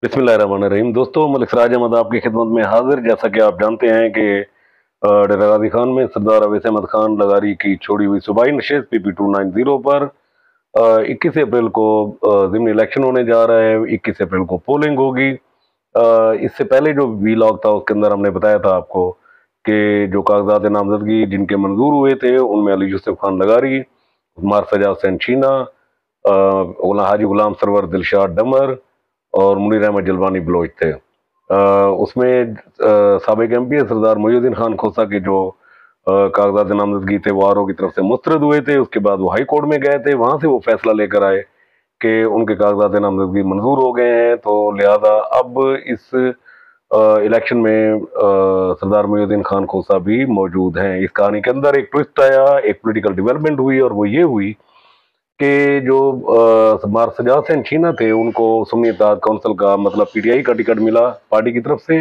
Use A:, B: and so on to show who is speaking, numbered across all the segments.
A: बिस्मिल्लाहिर्रहमानिर्रहीम। दोस्तों, मलिक सिराज अहमद आपकी खिदमत में हाजिर। जैसा कि आप जानते हैं कि डेरा गाजी खान में सरदार अवैस अहमद खान लगारी की छोड़ी हुई सूबाई नशिस्त PP 290 पर 21 अप्रैल को ज़िमनी इलेक्शन होने जा रहा है। 21 अप्रैल को पोलिंग होगी। इससे पहले जो वीलॉग था उसके अंदर हमने बताया था आपको कि जो कागजात नामजदगी जिनके मंजूर हुए थे उनमें अली यूसुफ खान लगारी, उमर सजा हुसैन छीना, हाजी गुलाम सरवर दिलशाद डमर और मुनीर अहमद जलवानी बलोच थे। उसमें साबिक MP सरदार मोहिउद्दीन खान खोसा के जो कागजात नामजदगी थे वो आरओ की तरफ से मुस्तरद हुए थे। उसके बाद वो हाई कोर्ट में गए थे, वहां से वो फैसला लेकर आए कि उनके कागजात नामजदगी मंजूर हो गए हैं। तो लिहाजा अब इस इलेक्शन में सरदार मोहिउद्दीन खान खोसा भी मौजूद हैं। इस कहानी के अंदर एक ट्विस्ट आया, एक पॉलिटिकल डेवलपमेंट हुई और वो ये हुई कि जो सजा हुसैन छीना थे उनको सुन्नी इत्तेहाद काउंसिल का मतलब PTI का टिकट मिला पार्टी की तरफ से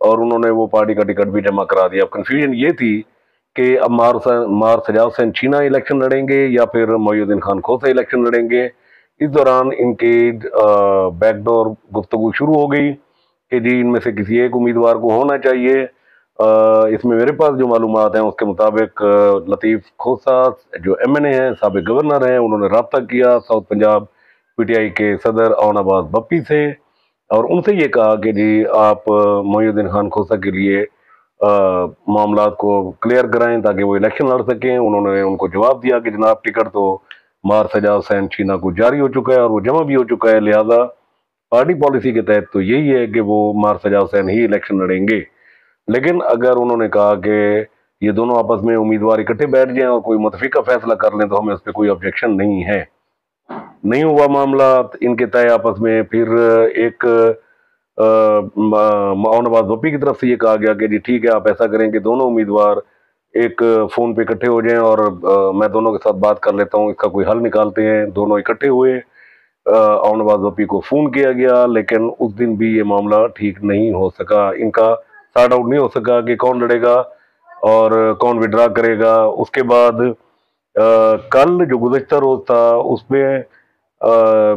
A: और उन्होंने वो पार्टी का टिकट भी जमा करा दिया। अब कंफ्यूजन ये थी कि अब मार सजा हुसैन छीना इलेक्शन लड़ेंगे या फिर मोहिउद्दीन खान खोसा इलेक्शन लड़ेंगे। इस दौरान इनकी बैकडोर गुफ्तगू शुरू हो गई कि जी इनमें से किसी एक उम्मीदवार को होना चाहिए। इसमें मेरे पास जो मालूमात हैं उसके मुताबिक लतीफ़ खोसा जो MNA हैं, साबिक गवर्नर हैं, उन्होंने रब्ता किया साउथ पंजाब PTI के सदर अवन अब्बास बप्पी से और उनसे ये कहा कि जी आप मोहिउद्दीन खान खोसा के लिए मामलात को क्लियर कराएं ताकि वो इलेक्शन लड़ सकें। उन्होंने उनको जवाब दिया कि जनाब टिकट तो मार सजा हुसैन छीना को जारी हो चुका है और वो जमा भी हो चुका है, लिहाजा पार्टी पॉलिसी के तहत तो यही है कि वो मार सजा हुसैन ही इलेक्शन लड़ेंगे। लेकिन अगर उन्होंने कहा कि ये दोनों आपस में उम्मीदवार इकट्ठे बैठ जाएं और कोई मुतफिका फैसला कर लें तो हमें उस पर कोई ऑब्जेक्शन नहीं है। नहीं हुआ मामला इनके तय आपस में। फिर एक माउन आबाद बप्पी की तरफ से ये कहा गया कि जी ठीक है, आप ऐसा करें कि दोनों उम्मीदवार एक फोन पे इकट्ठे हो जाएं और मैं दोनों के साथ बात कर लेता हूं, इसका कोई हल निकालते हैं। दोनों इकट्ठे हुए, आउन आबाद बप्पी को फोन किया गया, लेकिन उस दिन भी ये मामला ठीक नहीं हो सका। इनका सॉर्ट आउट नहीं हो सका कि कौन लड़ेगा और कौन विड्रा करेगा। उसके बाद कल जो गुज़श्ता रोज था उसमें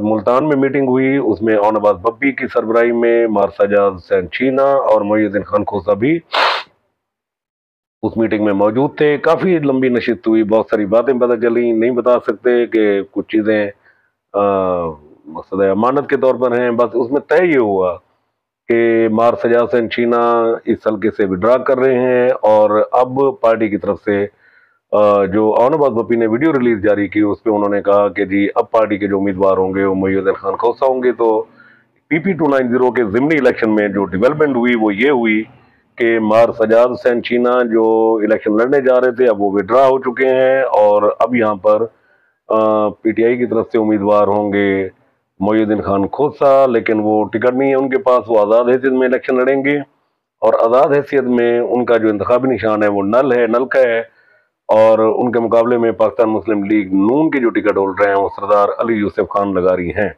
A: मुल्तान में मीटिंग हुई, उसमें आउन आबाद बप्पी की सरबराही में मारसजा हुसैन छीना और मोहिउद्दीन खान खोसा भी उस मीटिंग में मौजूद थे। काफ़ी लंबी नशिस्त हुई, बहुत सारी बातें पता चली, नहीं बता सकते कि कुछ चीज़ें मकसद अमानत के तौर पर हैं। बस उसमें तय ये हुआ कि मार सजा हुसैन छीना इस हल्के से विड्रा कर रहे हैं और अब पार्टी की तरफ से जो आउन आबाद बप्पी ने वीडियो रिलीज जारी की उसपे उन्होंने कहा कि जी अब पार्टी के जो उम्मीदवार होंगे वो मोहिउद्दीन खान खोसा होंगे। तो PP 290 के ज़िमनी इलेक्शन में जो डेवलपमेंट हुई वो ये हुई कि मार सजाद हुसैन छीना जो इलेक्शन लड़ने जा रहे थे अब वो विड्रा हो चुके हैं और अब यहाँ पर PTI की तरफ से उम्मीदवार होंगे मोहिउद्दीन खान खोसा, लेकिन वो टिकट नहीं है उनके पास, वो आज़ाद हैसियत में इलेक्शन लड़ेंगे और आज़ाद हैसियत में उनका जो इंतखाबी निशान है वो नल का है और उनके मुकाबले में पाकिस्तान मुस्लिम लीग नून के जो टिकट होल्डर हैं वो सरदार अली यूसुफ खान लगारी हैं।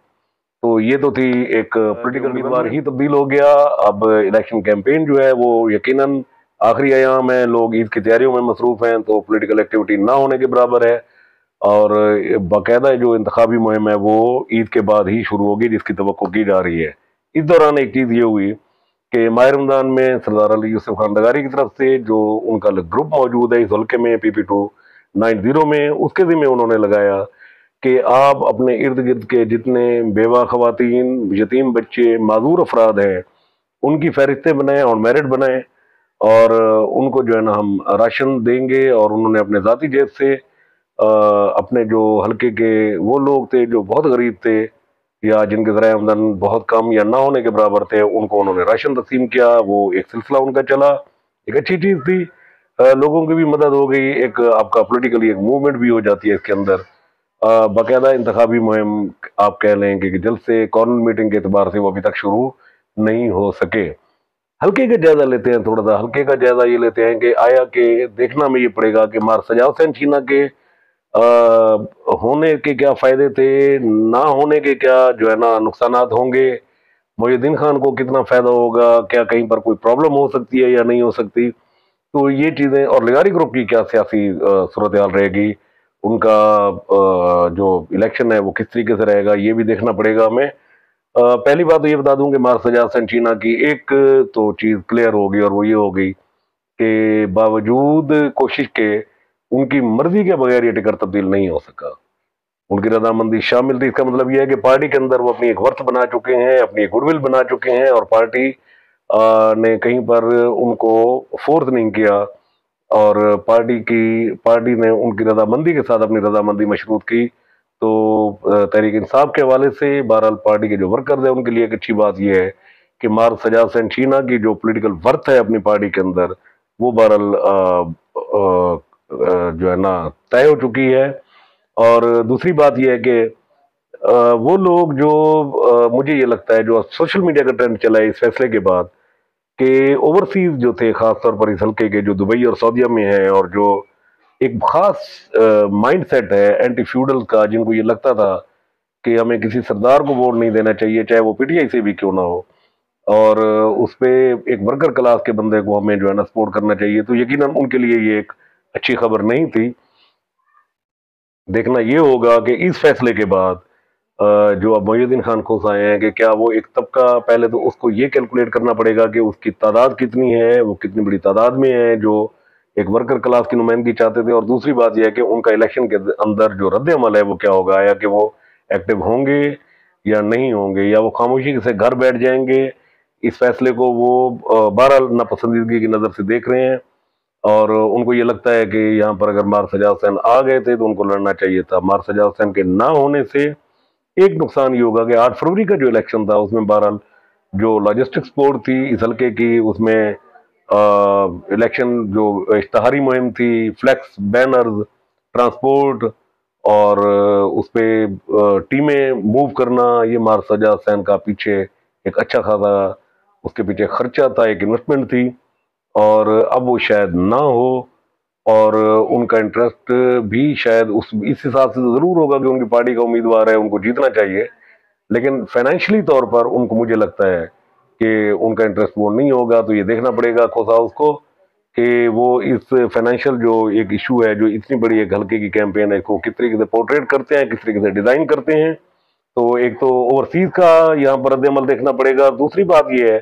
A: तो ये तो थी एक पॉलिटिकल उम्मीदवार ही तब्दील हो गया। अब इलेक्शन कैंपेन जो है वो यकीनन आखिरी अयाम है, लोग ईद की तैयारियों में मसरूफ हैं, तो पॉलिटिकल एक्टिविटी ना होने के बराबर है और बाकायदा जो इंतखाबी मुहिम है वो ईद के बाद ही शुरू होगी जिसकी तवक्को की जा रही है। इस दौरान एक चीज़ ये हुई कि माह रमज़ान में सरदार अली यूसुफ खान लगारी की तरफ से जो उनका ग्रुप मौजूद है इस हल्के में PP 290 में, उसके ज़िम्मे उन्होंने लगाया कि आप अपने इर्द गिर्द के जितने बेवा खवातीन, यतीम बच्चे, माजूर अफराद हैं उनकी फहरिस्तें बनाएं और मेरिट बनाएं और उनको जो है ना हम राशन देंगे। और उन्होंने अपने ज़ाती जेब से अपने जो हल्के के वो लोग थे जो बहुत गरीब थे या जिनके ज़राए आमदन बहुत कम या ना होने के बराबर थे उनको उन्होंने राशन तकसीम किया। वो एक सिलसिला उनका चला, एक अच्छी चीज़ थी। लोगों की भी मदद हो गई, एक आपका पोलिटिकली एक मूवमेंट भी हो जाती है इसके अंदर। बाकायदा इंतखाबी मुहिम आप कह लें कि जल्द से कॉर्नर मीटिंग के एतबार से वो अभी तक शुरू नहीं हो सके। हल्के का जायजा लेते हैं, थोड़ा सा हल्के का जायजा ये लेते हैं कि आया कि देखना में ये पड़ेगा कि मार सजा हुसैन छीना के होने के क्या फायदे थे, ना होने के क्या जो है ना नुकसानात होंगे, मोहिउद्दीन खान को कितना फायदा होगा, क्या कहीं पर कोई प्रॉब्लम हो सकती है या नहीं हो सकती। तो ये चीज़ें और लगारी ग्रुप की क्या सियासी सूरत हाल रहेगी, उनका जो इलेक्शन है वो किस तरीके से रहेगा ये भी देखना पड़ेगा हमें। पहली बात तो ये बता दूं कि मार्सजा सेंटीना की एक तो चीज क्लियर होगी, और वो ये होगी कि बावजूद कोशिश के उनकी मर्जी के बगैर ये टिकट तब्दील नहीं हो सका। उनकी रजामंदी शामिल थी। इसका मतलब यह है कि पार्टी के अंदर वो अपनी एक वर्थ बना चुके हैं, अपनी एक गुडविल बना चुके हैं, और पार्टी ने कहीं पर उनको फोर्स नहीं किया, और पार्टी ने उनकी रजामंदी के साथ अपनी रजामंदी मशरूत की। तो तहरीक इंसाफ के हवाले से बहरहाल पार्टी के जो वर्कर्स हैं उनके लिए एक अच्छी बात यह है कि मार्सजा सेंटीना की जो पॉलिटिकल वर्थ है अपनी पार्टी के अंदर, वो बहरहाल जो है ना तय हो चुकी है। और दूसरी बात यह है कि वो लोग जो मुझे ये लगता है जो सोशल मीडिया का ट्रेंड चला है इस फैसले के बाद, कि ओवरसीज जो थे खासतौर पर इस हल्के के जो दुबई और सऊदीया में हैं, और जो एक खास माइंडसेट है एंटी फ्यूडल का, जिनको ये लगता था कि हमें किसी सरदार को वोट नहीं देना चाहिए चाहे वो पीटीआई से भी क्यों ना हो, और उस पे एक वर्कर क्लास के बंदे को हमें जो है ना सपोर्ट करना चाहिए, तो यकीनन उनके लिए ये एक अच्छी खबर नहीं थी। देखना ये होगा कि इस फैसले के बाद जो अब मोहिउद्दीन खान खोसा आए हैं कि क्या वो एक तबका, पहले तो उसको ये कैलकुलेट करना पड़ेगा कि उसकी तादाद कितनी है, वो कितनी बड़ी तादाद में है जो एक वर्कर क्लास की नुमाइंदगी चाहते थे, और दूसरी बात यह है कि उनका इलेक्शन के अंदर जो रद्द अमल है वो क्या होगा, या कि वो एक्टिव होंगे या नहीं होंगे, या वो खामोशी से घर बैठ जाएंगे। इस फैसले को वो बहरहाल नापसंदीदगी की नज़र से देख रहे हैं, और उनको ये लगता है कि यहाँ पर अगर मार्सजा हुसैन आ गए थे तो उनको लड़ना चाहिए था। मार्सजा हुसैन के ना होने से एक नुकसान ये होगा कि 8 फरवरी का जो इलेक्शन था उसमें बहरहाल जो लॉजिस्टिक्स बोर्ड थी इस हल्के की, उसमें इलेक्शन जो इश्तहारी मुहिम थी, फ्लैक्स बैनर्स, ट्रांसपोर्ट, और उस पर टीमें मूव करना, ये मार्सजा हुसैन का पीछे एक अच्छा खासा उसके पीछे खर्चा था, एक इन्वेस्टमेंट थी, और अब वो शायद ना हो, और उनका इंटरेस्ट भी शायद इस हिसाब से तो जरूर होगा कि उनकी पार्टी का उम्मीदवार है, उनको जीतना चाहिए, लेकिन फाइनेंशियली तौर पर उनको मुझे लगता है कि उनका इंटरेस्ट वो नहीं होगा। तो ये देखना पड़ेगा खोसा हाउस को कि वो इस फाइनेंशियल जो एक इशू है, जो इतनी बड़ी एक हल्के की कैंपेन है, इसको किस तरीके से पोर्ट्रेट करते हैं, किस तरीके से डिजाइन करते हैं। तो एक तो ओवरसीज का यहाँ पर रद्द-ए-अमल देखना पड़ेगा। दूसरी बात यह है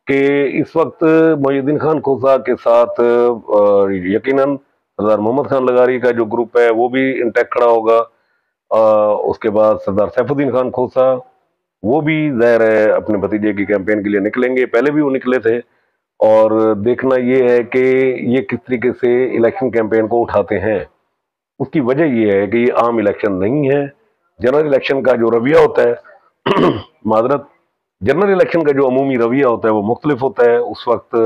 A: कि इस वक्त मोहिउद्दीन खान खोसा के साथ यकीनन सरदार मोहम्मद खान लगारी का जो ग्रुप है वो भी इंटैक्ट खड़ा होगा। उसके बाद सरदार सैफुद्दीन खान खोसा, वो भी ज़ाहिर है अपने भतीजे की कैंपेन के लिए निकलेंगे, पहले भी वो निकले थे, और देखना ये है कि ये किस तरीके से इलेक्शन कैंपेन को उठाते हैं। उसकी वजह ये है कि ये आम इलेक्शन नहीं है। जनरल इलेक्शन का जो रवैया होता है माजरत, जनरल इलेक्शन का जो अमूमी रवैया होता है वो मुख्तलिफ होता है। उस वक्त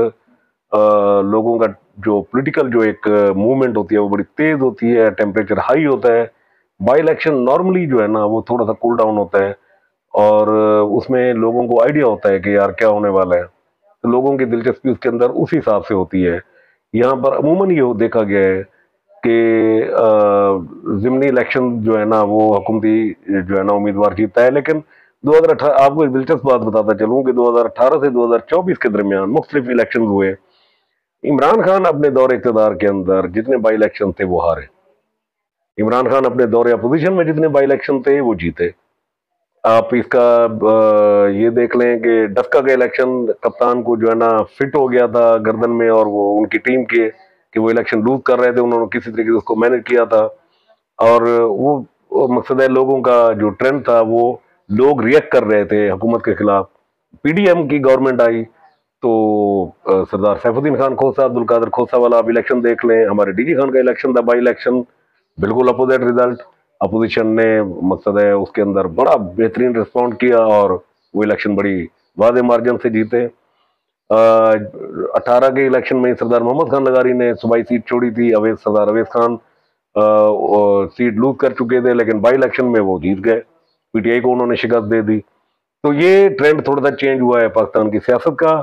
A: लोगों का जो पॉलिटिकल जो एक मूवमेंट होती है वो बड़ी तेज होती है, टेम्परेचर हाई होता है। बाई इलेक्शन नॉर्मली जो है ना वो थोड़ा सा कूल डाउन होता है, और उसमें लोगों को आइडिया होता है कि यार क्या होने वाला है, तो लोगों की दिलचस्पी उसके अंदर उस हिसाब से होती है। यहाँ पर अमूमन ये देखा गया है कि ज़िमनी इलेक्शन जो है ना वो हुकूमती जो है ना उम्मीदवार जीतता है, लेकिन 2018, आपको एक दिलचस्प बात बताता चलूँ कि 2018 से 2024 के दरमियान मुख्तलिफ इलेक्शन हुए। इमरान खान अपने दौरे इक़्तिदार के अंदर जितने बाई इलेक्शन थे वो हारे, इमरान खान अपने दौरे अपोजिशन में जितने बाई इलेक्शन थे वो जीते। आप इसका ये देख लें कि डस्का का इलेक्शन कप्तान को जो है ना फिट हो गया था गर्दन में, और वो उनकी टीम के कि वो इलेक्शन लूज कर रहे थे, उन्होंने किसी तरीके से उसको मैनेज किया था। और वो मकसद है लोगों का जो ट्रेंड था वो लोग रिएक्ट कर रहे थे हुकूमत के खिलाफ। पीडीएम की गवर्नमेंट आई तो सरदार सैफुद्दीन खान खोसा, अब्दुल कादिर खोसा वाला आप इलेक्शन देख लें, हमारे डीजी खान का इलेक्शन था बाई इलेक्शन, बिल्कुल अपोजिट रिजल्ट। अपोजिशन ने मकसद है उसके अंदर बड़ा बेहतरीन रिस्पॉन्ड किया और वो इलेक्शन बड़ी वादे मार्जिन से जीते। 18 के इलेक्शन में सरदार मोहम्मद खान लगारी ने सूबाई सीट छोड़ी थी, सरदार अवैस खान सीट लूज कर चुके थे, लेकिन बाई इलेक्शन में वो जीत गए, पीटीआई को उन्होंने शिकस्त दे दी। तो ये ट्रेंड थोड़ा सा चेंज हुआ है पाकिस्तान की सियासत का।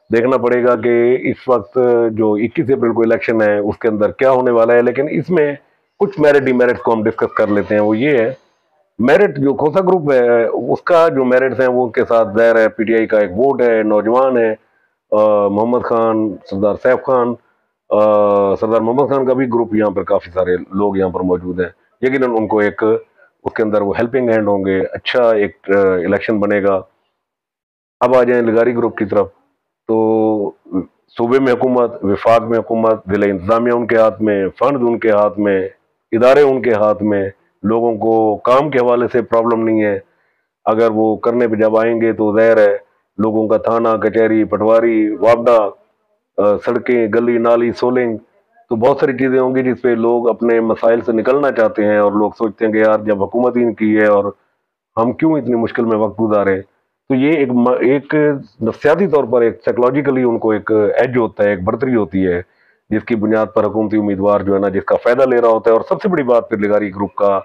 A: देखना पड़ेगा कि इस वक्त जो 21 अप्रैल को इलेक्शन है उसके अंदर क्या होने वाला है, लेकिन इसमें कुछ मेरिट डिमेरिट्स को हम डिस्कस कर लेते हैं। वो ये है, मेरिट जो खोसा ग्रुप है उसका जो मेरिट्स हैं वो उनके साथ ज़ाहिर है पीटीआई का एक वोट है, नौजवान है, मोहम्मद खान, सरदार सैफ खान, सरदार मोहम्मद खान का भी ग्रुप, यहाँ पर काफ़ी सारे लोग यहाँ पर मौजूद हैं। यकीनन उनको एक उसके अंदर वो हेल्पिंग हैंड होंगे, अच्छा एक इलेक्शन बनेगा। अब आ जाए लगारी ग्रुप की तरफ, तो सूबे में हुकूमत, विफाक में हुकूमत, जिला इंतजामिया उनके हाथ में, फंड उनके हाथ में, इदारे उनके हाथ में, लोगों को काम के हवाले से प्रॉब्लम नहीं है। अगर वो करने पे जब आएंगे तो ज़ाहिर है लोगों का थाना, कचहरी, पटवारी, वापडा, सड़कें, गली नाली, सोलिंग, तो बहुत सारी चीज़ें होंगी जिसपे लोग अपने मसाइल से निकलना चाहते हैं, और लोग सोचते हैं कि यार जब हुकूमत ही इनकी है और हम क्यों इतनी मुश्किल में वक्त गुजारे। तो ये एक नफ्सियाती तौर पर, एक साइकोलॉजिकली उनको एक एज होता है, एक बढ़तरी होती है, जिसकी बुनियाद पर हुकूमती उम्मीदवार जो है ना, जिसका फायदा ले रहा होता है। और सबसे बड़ी बात फिर लिगारी ग्रुप का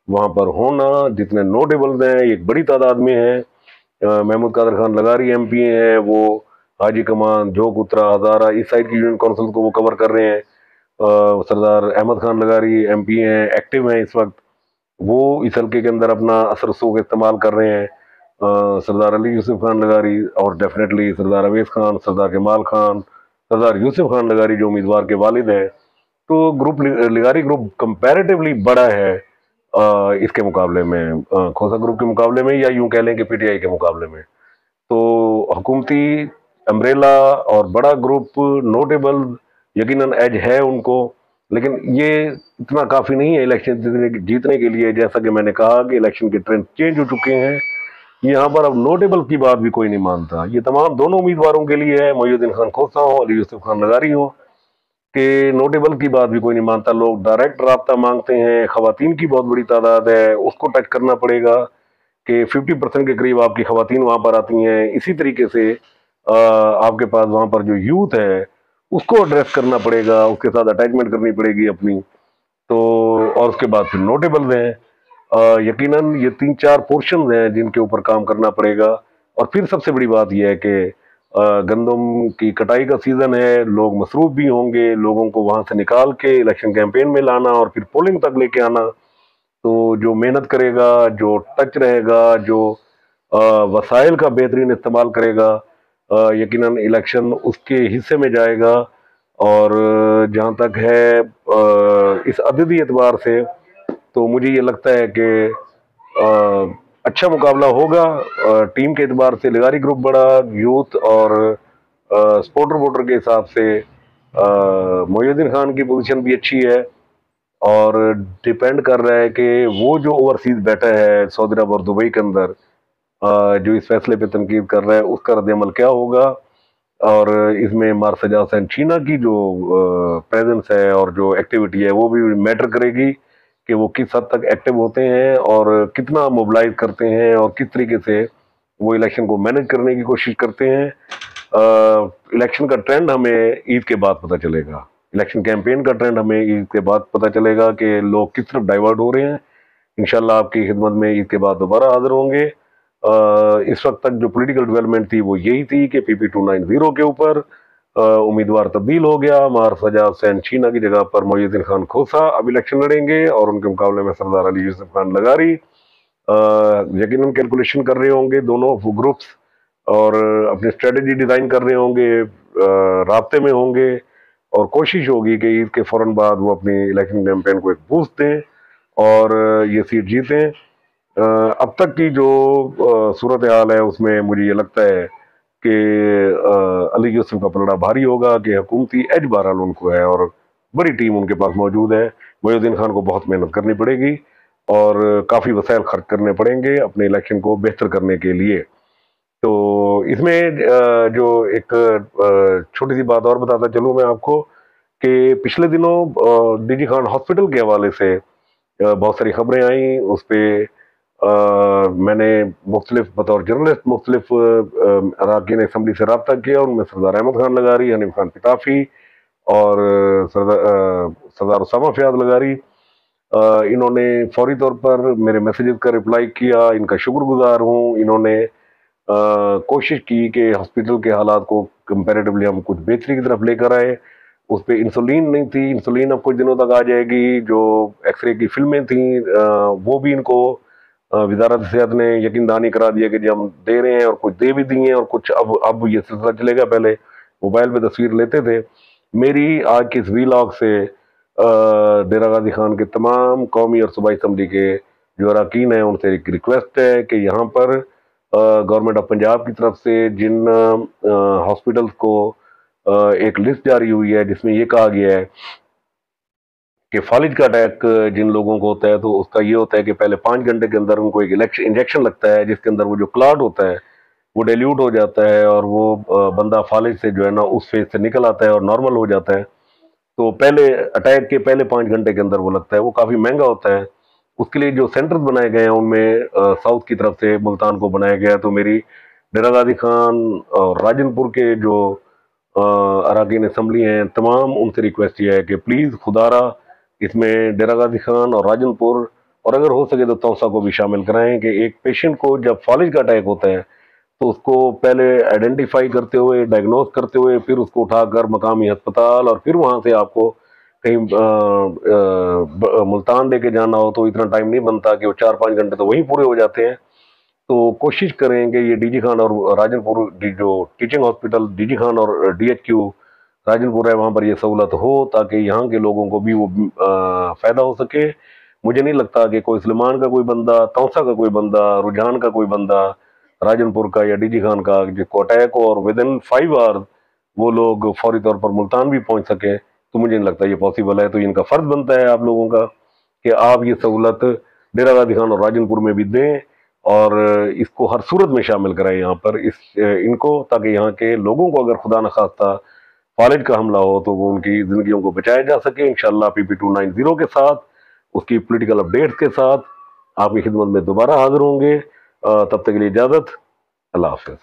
A: वहां पर होना, जितने नोटेबल्स हैं एक बड़ी तादाद में है। महमूद कादर खान लगारी एमपी हैं, वो हाजी कमान, जोक उत्तरा, हजारा, इस साइड की यूनियन काउंसिल को वो कवर कर रहे हैं। सरदार अहमद खान लगारी एमपी हैं, एक्टिव हैं इस वक्त, वो इस हल्के के अंदर अपना असर रसूख इस्तेमाल कर रहे हैं। सरदार अली यूसुफ खान लगारी, और डेफिनेटली सरदार अवैस खान, सरदार जमाल खान, सरदार यूसुफ खान लगारी जो उम्मीदवार के वालिद हैं। तो ग्रुप लिगारी ग्रुप कंपैरेटिवली बड़ा है इसके मुकाबले में, खोसा ग्रुप के मुकाबले में, या यूं कह लें कि पीटीआई के मुकाबले में। तो हुकूमती अम्ब्रेला और बड़ा ग्रुप, नोटेबल, यकीनन एज है उनको, लेकिन ये इतना काफ़ी नहीं है इलेक्शन जीतने के लिए। जैसा कि मैंने कहा कि इलेक्शन के ट्रेंड चेंज हो चुके हैं, यहाँ पर अब नोटेबल की बात भी कोई नहीं मानता। ये तमाम दोनों उम्मीदवारों के लिए है, मोहिउद्दीन खान खोसा हो, अली यूसुफ खान लगारी हो, कि नोटेबल की बात भी कोई नहीं मानता। लोग डायरेक्ट राब्ता मांगते हैं, खवातीन की बहुत बड़ी तादाद है, उसको टच करना पड़ेगा कि 50% के करीब आपकी खवातीन वहां पर आती हैं। इसी तरीके से आपके पास वहां पर जो यूथ है उसको एड्रेस करना पड़ेगा, उसके साथ अटैचमेंट करनी पड़ेगी अपनी। तो और उसके बाद फिर नोटेबल हैं, यकीनन ये 3-4 पोर्शन हैं जिनके ऊपर काम करना पड़ेगा। और फिर सबसे बड़ी बात यह है कि गंदम की कटाई का सीजन है, लोग मसरूफ भी होंगे, लोगों को वहां से निकाल के इलेक्शन कैंपेन में लाना और फिर पोलिंग तक लेके आना। तो जो मेहनत करेगा, जो टच रहेगा, जो वसाइल का बेहतरीन इस्तेमाल करेगा, यकीनन इलेक्शन उसके हिस्से में जाएगा। और जहाँ तक है इस अददी एतबार से, तो मुझे ये लगता है कि अच्छा मुकाबला होगा। टीम के एतबार से लिगारी ग्रुप बड़ा, यूथ और सपोर्टर वोटर के हिसाब से मोहिउद्दीन खान की पोजीशन भी अच्छी है। और डिपेंड कर रहा है कि वो जो ओवरसीज बैठा है सऊदी अरब और दुबई के अंदर, जो इस फैसले पे तनकीद कर रहा है, उसका रद्द-ए-अमल क्या होगा। और इसमें मार्सजा हुसैन चीना की जो प्रेजेंस है और जो एक्टिविटी है वो भी मैटर करेगी कि वो किस हद तक एक्टिव होते हैं और कितना मोबिलाइज करते हैं और किस तरीके से वो इलेक्शन को मैनेज करने की कोशिश करते हैं। इलेक्शन का ट्रेंड हमें ईद के बाद पता चलेगा, इलेक्शन कैंपेन का ट्रेंड हमें ईद के बाद पता चलेगा कि लोग किस तरफ डाइवर्ट हो रहे हैं। इंशाल्लाह आपकी खिदमत में ईद के बाद दोबारा हाजिर होंगे। इस वक्त तक जो पॉलिटिकल डेवलपमेंट थी वो यही थी कि PP290 के ऊपर उम्मीदवार तब्दील हो गया। मार्सजा हुसैन चीना की जगह पर मोहिउद्दीन खान खोसा अब इलेक्शन लड़ेंगे और उनके मुकाबले में सरदार अली यूसुफ खान लगारी। यकीनन कैलकुलेशन कर रहे होंगे दोनों ग्रुप्स, और अपनी स्ट्रेटेजी डिजाइन कर रहे होंगे, राब्ते में होंगे, और कोशिश होगी कि ईद के फौरन बाद वो अपनी इलेक्शन कैंपेन को एक बूस्ट दें और ये सीट जीतें। अब तक की जो सूरत हाल है उसमें मुझे ये लगता है कि अली यूसुफ का पलड़ा भारी होगा, कि हुकूमती एज बहरहाल उनको है और बड़ी टीम उनके पास मौजूद है। मोहिउद्दीन खान को बहुत मेहनत करनी पड़ेगी और काफ़ी वसाइल खर्च करने पड़ेंगे अपने इलेक्शन को बेहतर करने के लिए। तो इसमें जो एक छोटी सी बात और बताता चलूँ मैं आपको, कि पिछले दिनों डीजी खान हॉस्पिटल के हवाले से बहुत सारी खबरें आई। उस पर मैंने मुख्तलिफ बतौर जर्नलिस्ट मुख्तलिफ अरकान असम्बली से रब्ता किया। उनमें सरदार अहमद खान लगारी, हनीफ खान पिताफी और सरदार उसामा फयाद लगारी, इन्होंने फौरी तौर पर मेरे मैसेजेस का रिप्लाई किया। इनका शुक्रगुजार हूँ। इन्होंने कोशिश की कि हॉस्पिटल के हालात को कंपैरेटिवली हम कुछ बेहतरी की तरफ लेकर आए। उस पर इंसुलिन नहीं थी, इंसुलिन अब कुछ दिनों तक आ जाएगी। जो एक्सरे की फिल्में थी वो भी इनको वजारत सेहत ने यकीन दहानी करा दिया कि जी हम दे रहे हैं, और कुछ दे भी दिए हैं, और कुछ अब ये सिलसिला चलेगा। पहले मोबाइल पे तस्वीर लेते थे। मेरी आज के इस वीलॉग से डेरा गाजी खान के तमाम कौमी और सूबाई असम्बली के जो अरकान हैं उनसे एक रिक्वेस्ट है कि यहाँ पर गवर्नमेंट ऑफ पंजाब की तरफ से जिन हॉस्पिटल्स को एक लिस्ट जारी हुई है जिसमें ये कहा गया है कि फालिज का अटैक जिन लोगों को होता है तो उसका ये होता है कि पहले 5 घंटे के अंदर उनको एक इंजेक्शन लगता है जिसके अंदर वो जो क्लॉट होता है वो डाइल्यूट हो जाता है और वो बंदा फालिज से जो है ना उस फेज से निकल आता है और नॉर्मल हो जाता है। तो पहले अटैक के पहले 5 घंटे के अंदर वो लगता है, वो काफ़ी महंगा होता है। उसके लिए जो सेंटर्स बनाए गए हैं उनमें साउथ की तरफ से मुल्तान को बनाया गया है। तो मेरी डेरा गाजी खान और राजनपुर के जो अराकीन असम्बली हैं तमाम उनसे रिक्वेस्ट ये है कि प्लीज़ खुदारा इसमें डेरा गाजी खान और राजनपुर और अगर हो सके तो तौसा को भी शामिल कराएं कि एक पेशेंट को जब फालिज का अटैक होता है तो उसको पहले आइडेंटिफाई करते हुए डायग्नोज करते हुए फिर उसको उठाकर मकामी अस्पताल और फिर वहाँ से आपको कहीं मुल्तान लेके जाना हो तो इतना टाइम नहीं बनता कि वो 4-5 घंटे तो वहीं पूरे हो जाते हैं। तो कोशिश करें कि ये डीजी खान और राजनपुर जो टीचिंग हॉस्पिटल डीजी खान और डीएचक्यू राजनपुर है वहाँ पर ये सहूलत हो ताकि यहाँ के लोगों को भी वो फ़ायदा हो सके। मुझे नहीं लगता कि कोई सलेमान का कोई बंदा, तौसा का कोई बंदा, रुझान का कोई बंदा, राजनपुर का या डीजी खान का जिसको अटैक हो और विद इन 5 आवर्स वो लोग फौरी तौर पर मुल्तान भी पहुँच सके, तो मुझे नहीं लगता ये पॉसिबल है। तो इनका फ़र्ज़ बनता है आप लोगों का कि आप ये सहूलत डेरा गाजी खान और राजनपुर में भी दें और इसको हर सूरत में शामिल कराएं यहाँ पर इनको, ताकि यहाँ के लोगों को अगर खुदा न खास्ता फालिज का हमला हो तो वो उनकी जिंदगियों को बचाया जा सके। इंशाल्लाह PP290 के साथ उसकी पॉलिटिकल अपडेट्स के साथ आपकी खिदमत में दोबारा हाजिर होंगे। तब तक के लिए इजाज़त। अल्लाह हाफिज़।